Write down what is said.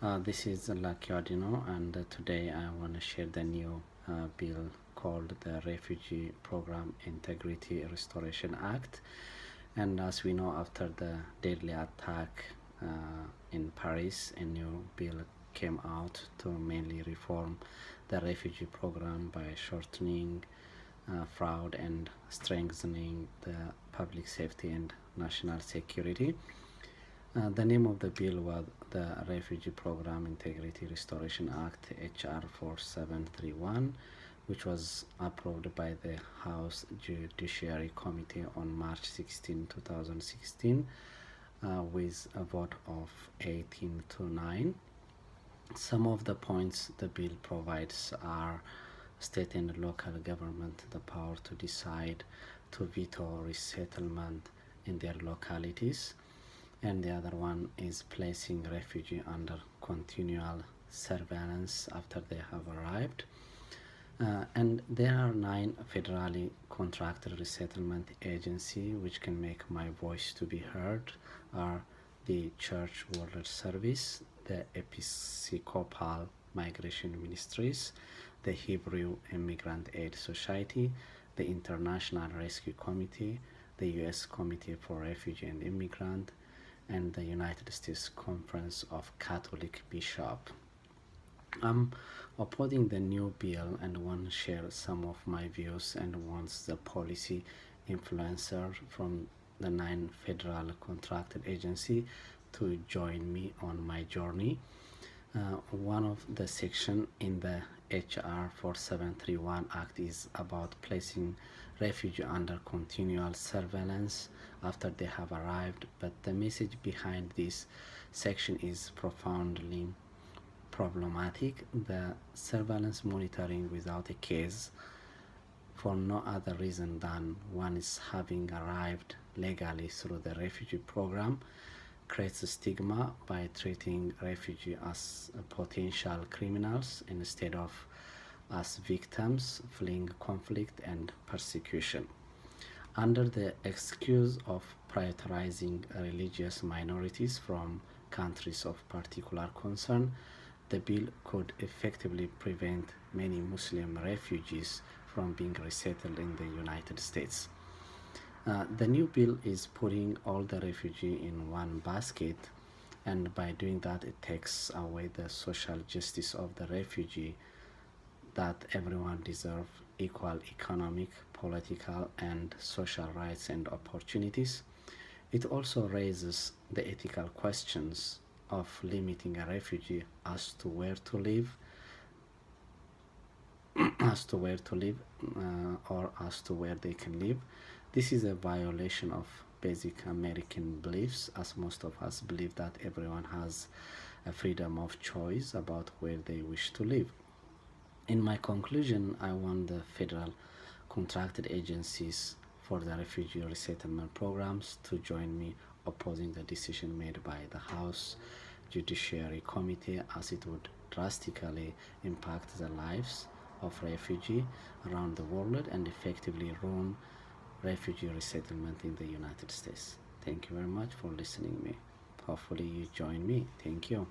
This is Lucky Ordino, and today I want to share the new bill called the Refugee Program Integrity Restoration Act. And as we know, after the deadly attack in Paris, a new bill came out to mainly reform the refugee program by shortening fraud and strengthening the public safety and national security. The name of the bill was the Refugee Program Integrity Restoration Act, H.R. 4731, which was approved by the House Judiciary Committee on March 16, 2016, with a vote of 18 to 9. Some of the points the bill provides are state and local government the power to decide to veto resettlement in their localities, and the other one is placing refugee under continual surveillance after they have arrived. And there are 9 federally contracted resettlement agencies which can make my voice to be heard are the Church World Service, the Episcopal Migration Ministries, the Hebrew Immigrant Aid Society, the International Rescue Committee, the U.S. Committee for Refugee and Immigrant, and the United States Conference of Catholic Bishops. I'm uploading the new bill and want to share some of my views and wants the policy influencer from the 9 federal contracted agency to join me on my journey. One of the section in the H.R. 4731 Act is about placing refugees under continual surveillance after they have arrived, but the message behind this section is profoundly problematic. The surveillance monitoring without a case for no other reason than one is having arrived legally through the refugee program creates a stigma by treating refugees as potential criminals instead of as victims fleeing conflict and persecution. Under the excuse of prioritizing religious minorities from countries of particular concern, the bill could effectively prevent many Muslim refugees from being resettled in the United States. The new bill is putting all the refugees in one basket, and by doing that it takes away the social justice of the refugee, that everyone deserves equal economic, political, and social rights and opportunities. It also raises the ethical questions of limiting a refugee as to where to live, or as to where they can live. This is a violation of basic American beliefs, as most of us believe that everyone has a freedom of choice about where they wish to live. In my conclusion, I want the federal contracted agencies for the refugee resettlement programs to join me opposing the decision made by the House Judiciary Committee, as it would drastically impact the lives of refugees around the world and effectively ruin refugee resettlement in the United States. Thank you very much for listening to me. Hopefully you join me. Thank you.